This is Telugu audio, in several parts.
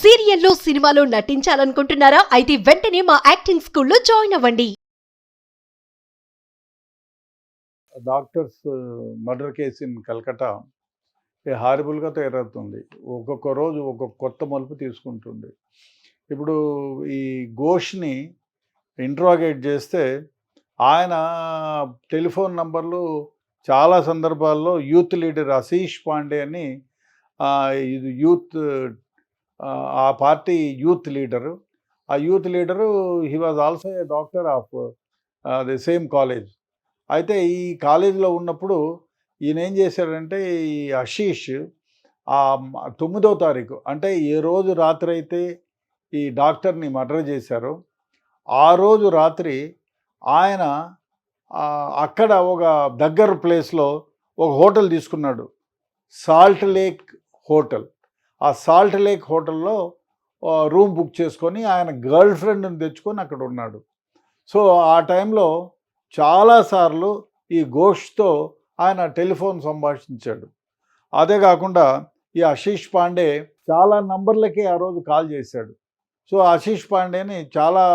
సీరియల్లో సినిమాలో నటించాలనుకుంటున్నారా? అయితే వెంటనే మా యాక్టింగ్ స్కూల్లో జాయిన్ అవ్వండి. Doctors murder case in Calcutta హారిబుల్గా తయారవుతుంది. ఒక్కొక్క రోజు ఒక్కొక్క కొత్త మలుపు తీసుకుంటుంది. ఇప్పుడు ఈ ఘోష్ని ఇంట్రాగేట్ చేస్తే ఆయన టెలిఫోన్ నంబర్లు చాలా సందర్భాల్లో యూత్ లీడర్ ఆశీష్ పాండే అని ఇది యూత్ ఆ పార్టీ యూత్ లీడరు. ఆ youth leader he was also a doctor of the same college. అయితే ఈ కాలేజీలో ఉన్నప్పుడు ఈయన ఏం చేశాడంటే ఈ ఆశీష్ 9వ తారీఖు అంటే ఏ రోజు రాత్రి అయితే ఈ డాక్టర్ని మర్డర్ చేశారో ఆ రోజు రాత్రి ఆయన అక్కడ ఒక దగ్గర ప్లేస్లో ఒక హోటల్ తీసుకున్నాడు, సాల్ట్ లేక్ హోటల్. ఆ సాల్ట్ లేక్ హోటల్లో రూమ్ బుక్ చేసుకొని ఆయన గర్ల్ ఫ్రెండ్ని తెచ్చుకొని అక్కడ ఉన్నాడు. సో ఆ టైంలో చాలాసార్లు ఈ ఘోష్తో ఆయన టెలిఫోన్ సంభాషించాడు. అదే కాకుండా ఈ ఆశీష్ పాండే చాలా నంబర్లకి ఆ రోజు కాల్ చేశాడు. సో ఆశీష్ పాండేని చాలా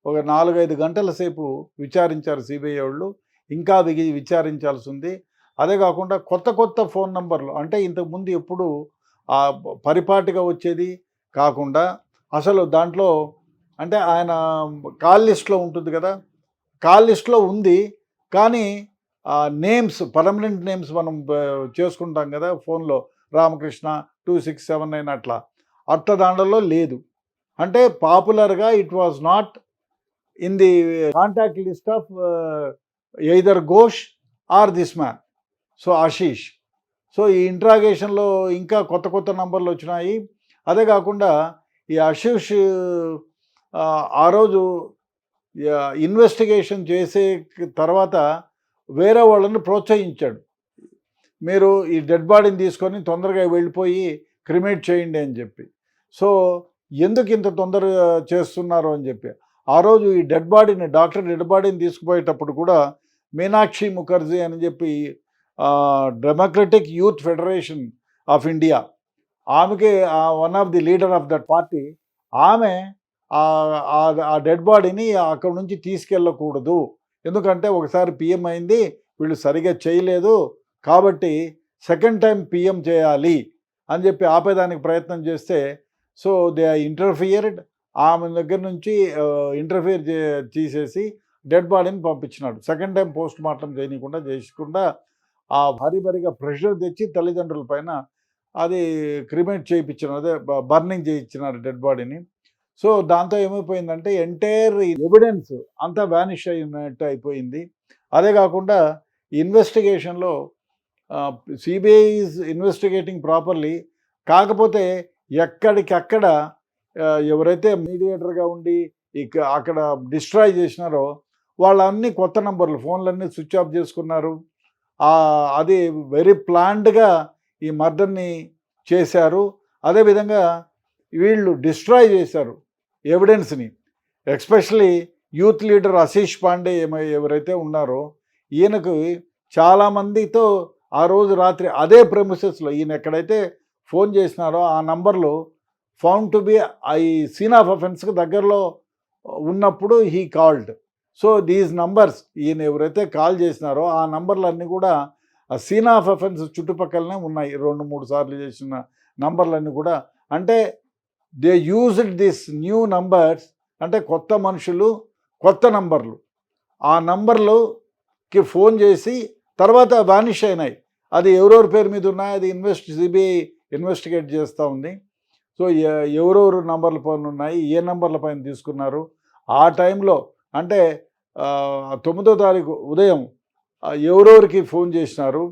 ఒక 4-5 గంటల సేపు విచారించారు సిబిఐ వాళ్ళు. ఇంకా విచారించాల్సి ఉంది. అదే కాకుండా కొత్త కొత్త ఫోన్ నంబర్లు, అంటే ఇంతకుముందు ఎప్పుడు పరిపాటిగా వచ్చేది కాకుండా అసలు దాంట్లో అంటే ఆయన కాల్ లిస్ట్లో ఉంటుంది కదా, కాల్ లిస్ట్లో ఉంది కానీ నేమ్స్, పర్మనెంట్ నేమ్స్ మనం చేసుకుంటాం కదా ఫోన్లో, రామకృష్ణ 2679 అట్లా దాంట్లో లేదు. అంటే పాపులర్గా it was not in the contact list of either Ghosh or this man, so Ashish. So ఈ ఇంట్రాగేషన్లో ఇంకా కొత్త కొత్త నంబర్లు వచ్చినాయి. అదే కాకుండా ఈ ఆశీష్ ఆ రోజు ఇన్వెస్టిగేషన్ చేసే తర్వాత వేరే వాళ్ళని ప్రోత్సహించాడు. మీరు ఈ డెడ్ బాడీని తీసుకొని తొందరగా వెళ్ళిపోయి క్రిమేట్ చేయండి అని చెప్పి. సో ఎందుకు ఇంత తొందరగా చేస్తున్నారు అని చెప్పి ఆ రోజు ఈ డాక్టర్ డెడ్ బాడీని తీసుకుపోయేటప్పుడు కూడా మీనాక్షి ముఖర్జీ అని చెప్పి democratic youth federation of India, ఆమెకి one of the leader of that party, ఆమె ఆ డెడ్ బాడీని అక్కడ నుంచి తీసుకెళ్ళకూడదు, ఎందుకంటే ఒకసారి పిఎం అయింది, వీళ్ళు సరిగా చేయలేదు కాబట్టి సెకండ్ టైం పిఎం చేయాలి అని చెప్పి ఆపేదానికి ప్రయత్నం చేస్తే సో దే ఇంటర్ఫియర్డ్. ఆమె దగ్గర నుంచి ఇంటర్ఫియర్ చేసేసి డెడ్ బాడీని పంపించినాడు. సెకండ్ టైం పోస్ట్ మార్టం చేయకుండా భారీగా ప్రెషర్ తెచ్చి తల్లిదండ్రుల పైన అది క్రిమేట్ చేయించినారు, అదే బర్నింగ్ చేయించినారు డెడ్ బాడీని. సో దాంతో ఏమైపోయిందంటే ఎంటైర్ ఎవిడెన్స్ అంతా వ్యానిష్ అయినట్టు అయిపోయింది. అదే కాకుండా ఇన్వెస్టిగేషన్లో సిబిఐ ఈజ్ ఇన్వెస్టిగేటింగ్ ప్రాపర్లీ, కాకపోతే ఎక్కడికక్కడ ఎవరైతే మీడియేటర్గా ఉండి అక్కడ డిస్ట్రాయ్ చేసినారో వాళ్ళన్నీ కొత్త నంబర్లు, ఫోన్లన్నీ స్విచ్ ఆఫ్ చేసుకున్నారు. అది వెరీ ప్లాన్డ్గా ఈ మర్డర్ని చేశారు. అదేవిధంగా వీళ్ళు డిస్ట్రాయ్ చేశారు ఎవిడెన్స్ని. Especially youth leader Ashish Pandey ఎవరైతే ఉన్నారో ఈయనకు చాలామందితో ఆ రోజు రాత్రి అదే ప్రెమిసెస్లో ఈయన ఎక్కడైతే ఫోన్ చేసినారో ఆ నంబర్లు ఫౌండ్ టు బి ఈ సీన్ ఆఫ్ అఫెన్స్కి దగ్గరలో ఉన్నప్పుడు he called. So these numbers ఈయన ఎవరైతే కాల్ చేసినారో ఆ నంబర్లన్నీ కూడా ఆ సీన్ ఆఫ్ అఫెన్స్ చుట్టుపక్కలనే ఉన్నాయి. 2-3 సార్లు చేసిన నంబర్లన్నీ కూడా, అంటే they used this new numbers, అంటే కొత్త మనుషులు కొత్త నంబర్లు, ఆ నంబర్లుకి ఫోన్ చేసి తర్వాత వానిష్ అయినాయి. అది ఎవరెవరి పేరు మీద ఉన్నాయి అది సిబిఐ ఇన్వెస్టిగేట్ చేస్తూ ఉంది. సో ఎవరెవరు నంబర్ల పైన ఉన్నాయి, ఏ నంబర్ల పైన తీసుకున్నారు, ఆ టైంలో అంటే 9వ తారీఖు ఉదయం ఎవరెవరికి ఫోన్ చేసినారు,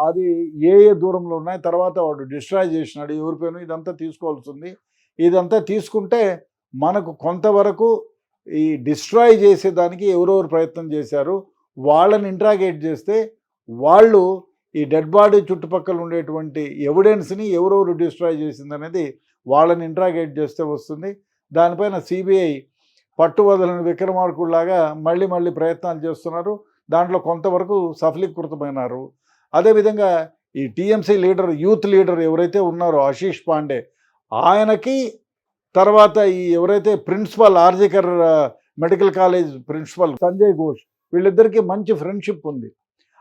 అది ఏ దూరంలో ఉన్నాయి, తర్వాత వాడు డిస్ట్రాయ్ చేసినాడు ఎవరి పైన, ఇదంతా తీసుకోవాల్సింది. ఇదంతా తీసుకుంటే మనకు కొంతవరకు ఈ డిస్ట్రాయ్ చేసేదానికి ఎవరెవరు ప్రయత్నం చేశారు వాళ్ళని ఇంట్రాగేట్ చేస్తే వాళ్ళు ఈ డెడ్ బాడీ చుట్టుపక్కల ఉండేటువంటి ఎవిడెన్స్ని ఎవరెవరు డిస్ట్రాయ్ చేసిందనేది వాళ్ళని ఇంట్రాగేట్ చేస్తే వస్తుంది. దానిపైన సిబిఐ పట్టు వదలని విక్రమార్కుల్లాగా మళ్ళీ ప్రయత్నాలు చేస్తున్నారు. దాంట్లో కొంతవరకు సఫలీకృతమైనారు. అదేవిధంగా ఈ టీఎంసీ లీడర్, యూత్ లీడర్ ఎవరైతే ఉన్నారో ఆశీష్ పాండే, ఆయనకి తర్వాత ఈ ఎవరైతే principal RG Kar medical college principal Sanjay Ghosh, వీళ్ళిద్దరికీ మంచి ఫ్రెండ్షిప్ ఉంది.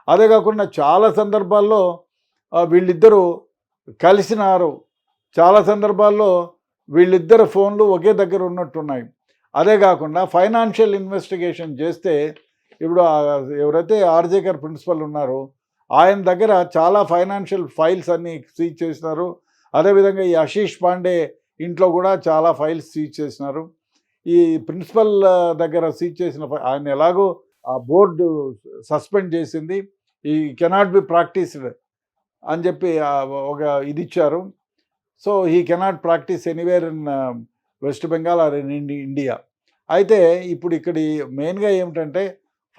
అదే కాకుండా చాలా సందర్భాల్లో వీళ్ళిద్దరూ కలిసినారు. చాలా సందర్భాల్లో వీళ్ళిద్దరు ఫోన్లు ఒకే దగ్గర ఉన్నట్టున్నాయి. అదే కాకుండా ఫైనాన్షియల్ ఇన్వెస్టిగేషన్ చేస్తే ఇప్పుడు ఎవరైతే ఆర్జేకర్ ప్రిన్సిపల్ ఉన్నారో ఆయన దగ్గర చాలా ఫైనాన్షియల్ ఫైల్స్ అన్నీ సీజ్ చేసినారు. అదేవిధంగా ఈ ఆశీష్ పాండే ఇంట్లో కూడా చాలా ఫైల్స్ సీజ్ చేసినారు. ఈ ప్రిన్సిపల్ దగ్గర సీజ్ చేసిన ఆయన ఎలాగో ఆ బోర్డు సస్పెండ్ చేసింది. ఈ కెనాట్ బి ప్రాక్టీస్డ్ అని చెప్పి ఒక ఇది ఇచ్చారు. So he cannot practise anywhere in West Bengal or in India. అయితే ఇప్పుడు ఇక్కడ మెయిన్గా ఏమిటంటే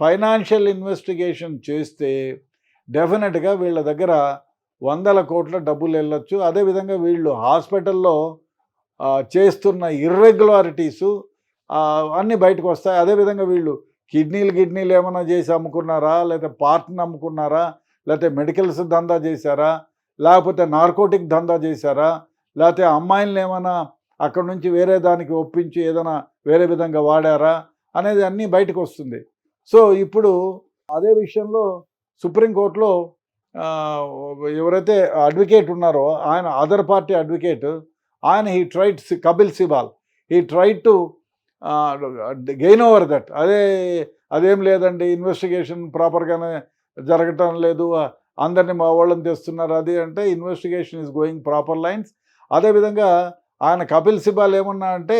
ఫైనాన్షియల్ ఇన్వెస్టిగేషన్ చేస్తే డెఫినెట్గా వీళ్ళ దగ్గర 100 కోట్ల డబ్బులు వెళ్ళొచ్చు. అదేవిధంగా వీళ్ళు హాస్పిటల్లో చేస్తున్న ఇర్రెగ్యులారిటీసు అన్నీ బయటకు వస్తాయి. అదేవిధంగా వీళ్ళు కిడ్నీలు ఏమైనా చేసి అమ్ముకున్నారా, లేకపోతే పార్ట్ని అమ్ముకున్నారా, లేకపోతే మెడికల్స్ దందా చేశారా, లేకపోతే నార్కోటిక్ దందా చేశారా, లేకపోతే అమ్మాయిలను ఏమైనా అక్కడ నుంచి వేరే దానికి ఒప్పించి ఏదైనా వేరే విధంగా వాడారా అనేది అన్నీ బయటకు వస్తుంది. సో ఇప్పుడు అదే విషయంలో సుప్రీంకోర్టులో ఎవరైతే అడ్వకేట్ ఉన్నారో ఆయన అదర్ పార్టీ అడ్వకేట్ ఆయన Kapil Sibal he tried to gain over that. అదేం లేదండి, ఇన్వెస్టిగేషన్ ప్రాపర్గానే జరగటం లేదు, అందరినీ మా వాళ్ళని తెస్తున్నారు అది అంటే investigation is going proper lines. అదేవిధంగా ఆయన కపిల్ సిబాల్ ఏమన్నా అంటే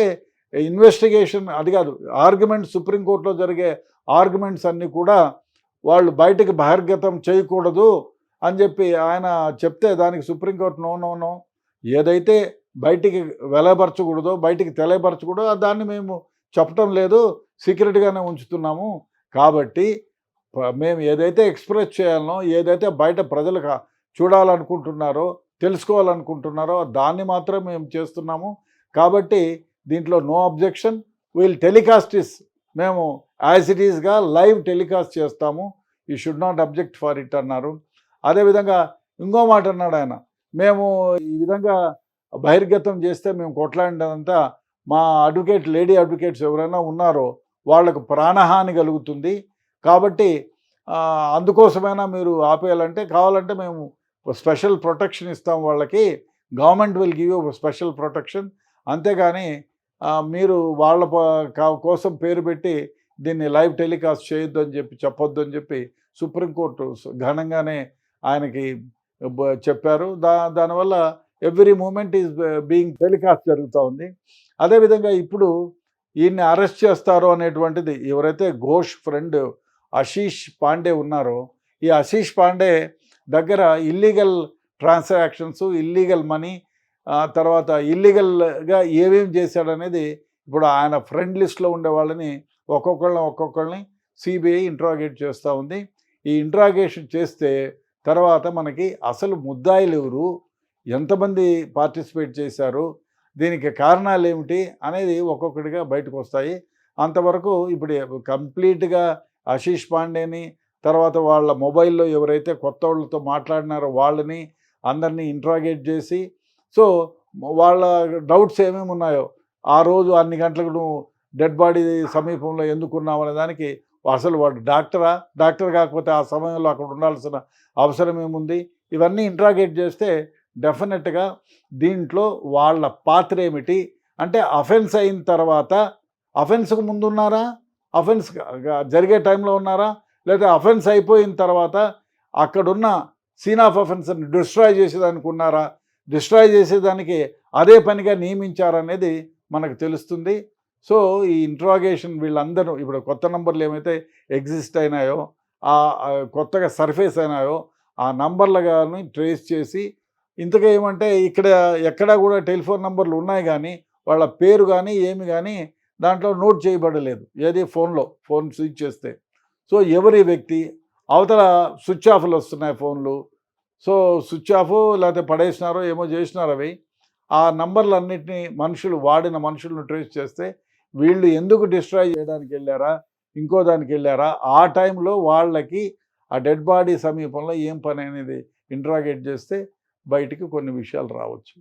ఇన్వెస్టిగేషన్ అది కాదు, ఆర్గ్యుమెంట్స్ సుప్రీంకోర్టులో జరిగే ఆర్గ్యుమెంట్స్ అన్నీ కూడా వాళ్ళు బయటకు బహిర్గతం చేయకూడదు అని చెప్పి ఆయన చెప్తే దానికి సుప్రీంకోర్టు నో ఏదైతే బయటికి వెలపరచకూడదో బయటికి తెలియపరచకూడదో దాన్ని మేము చెప్పటం లేదు, సీక్రెట్గానే ఉంచుతున్నాము. కాబట్టి మేము ఏదైతే ఎక్స్ప్రెస్ చేయాలనో ఏదైతే బయట ప్రజలు చూడాలనుకుంటున్నారో తెలుసుకోవాలనుకుంటున్నారో దాన్ని మాత్రం మేము చేస్తున్నాము. కాబట్టి దీంట్లో no objection, we'll telecast is మేము యాజ్ ఇట్ ఈస్గా లైవ్ టెలికాస్ట్ చేస్తాము, you should not object for it అన్నారు. అదేవిధంగా ఇంకో మాట అన్నాడు ఆయన, మేము ఈ విధంగా బహిర్గతం చేస్తే మేము కొట్లాడినంతా మా లేడీ అడ్వకేట్స్ ఎవరైనా ఉన్నారో వాళ్లకు ప్రాణహాని కలుగుతుంది, కాబట్టి అందుకోసమైనా మీరు ఆపేయాలంటే కావాలంటే మేము స్పెషల్ ప్రొటెక్షన్ ఇస్తాం వాళ్ళకి, government will give you special protection, అంతేగాని మీరు వాళ్ళ కోసం పేరు పెట్టి దీన్ని లైవ్ టెలికాస్ట్ చేయొద్దు అని చెప్పి చెప్పొద్దు అని చెప్పి సుప్రీంకోర్టు ఘనంగానే ఆయనకి చెప్పారు. దానివల్ల every moment is being telecast జరుగుతూ ఉంది. అదేవిధంగా ఇప్పుడు ఈయన్ని అరెస్ట్ చేస్తారో అనేటువంటిది ఎవరైతే ఘోష్ ఫ్రెండ్ ఆశీష్ పాండే ఉన్నారో ఈ ఆశీష్ పాండే దగ్గర ఇల్లీగల్ ట్రాన్సాక్షన్స్, ఇల్లీగల్ మనీ, తర్వాత ఇల్లీగల్గా ఏమేమి చేశాడనేది ఇప్పుడు ఆయన ఫ్రెండ్ లిస్ట్లో ఉండే వాళ్ళని ఒక్కొక్కళ్ళని సిబిఐ ఇంట్రాగేట్ చేస్తూ ఉంది. ఈ ఇంట్రాగేషన్ చేస్తే తర్వాత మనకి అసలు ముద్దాయిలు ఎవరు, ఎంతమంది పార్టిసిపేట్ చేశారు, దీనికి కారణాలు ఏమిటి అనేది ఒక్కొక్కటిగా బయటకు వస్తాయి. అంతవరకు ఇప్పుడు కంప్లీట్గా ఆశీష్ పాండేని తర్వాత వాళ్ళ మొబైల్లో ఎవరైతే కొత్త వాళ్ళతో మాట్లాడినారో వాళ్ళని అందరినీ ఇంట్రాగేట్ చేసి, సో వాళ్ళ డౌట్స్ ఏమేమి ఉన్నాయో ఆ రోజు అన్ని గంటలకు నువ్వు డెడ్ బాడీ సమీపంలో ఎందుకున్నావు అనే దానికి అసలు వాడు డాక్టర్ కాకపోతే ఆ సమయంలో అక్కడ ఉండాల్సిన అవసరం ఏముంది, ఇవన్నీ ఇంట్రాగేట్ చేస్తే డెఫినెట్గా దీంట్లో వాళ్ళ పాత్ర ఏమిటి అంటే అఫెన్స్ అయిన తర్వాత అఫెన్స్కు ముందు ఉన్నారా, అఫెన్స్ జరిగే టైంలో ఉన్నారా, లేదా అఫెన్స్ అయిపోయిన తర్వాత అక్కడున్న సీన్ ఆఫ్ అఫెన్స్ని డిస్ట్రాయ్ చేసేదానికి ఉన్నారా, డిస్ట్రాయ్ చేసేదానికి అదే పనిగా నియమించారనేది మనకు తెలుస్తుంది. సో ఈ ఇంట్రాగేషన్ వీళ్ళందరూ ఇప్పుడు కొత్త నంబర్లు ఏమైతే ఎగ్జిస్ట్ అయినాయో కొత్తగా సర్ఫేస్ అయినాయో ఆ నంబర్లు కానీ ట్రేస్ చేసి ఇంతగా ఏమంటే ఇక్కడ ఎక్కడా కూడా టెలిఫోన్ నంబర్లు ఉన్నాయి కానీ వాళ్ళ పేరు కానీ ఏమి కానీ దాంట్లో నోట్ చేయబడలేదు, ఏది ఫోన్ స్విచ్ చేస్తే. సో ఎవరి వ్యక్తి అవతల స్విచ్ ఆఫ్లు వస్తున్నాయి ఫోన్లు, సో స్విచ్ ఆఫ్ లేకపోతే పడేసినారో ఏమో చేసినారు అవి. ఆ నంబర్లన్నింటినీ వాడిన మనుషులను ట్రేస్ చేస్తే వీళ్ళు ఎందుకు డిస్ట్రాయ్ చేయడానికి వెళ్ళారా, ఇంకో దానికి వెళ్ళారా, ఆ టైంలో వాళ్ళకి ఆ డెడ్ బాడీ సమీపంలో ఏం పని అనేది ఇంట్రాగేట్ చేస్తే బయటికి కొన్ని విషయాలు రావచ్చు.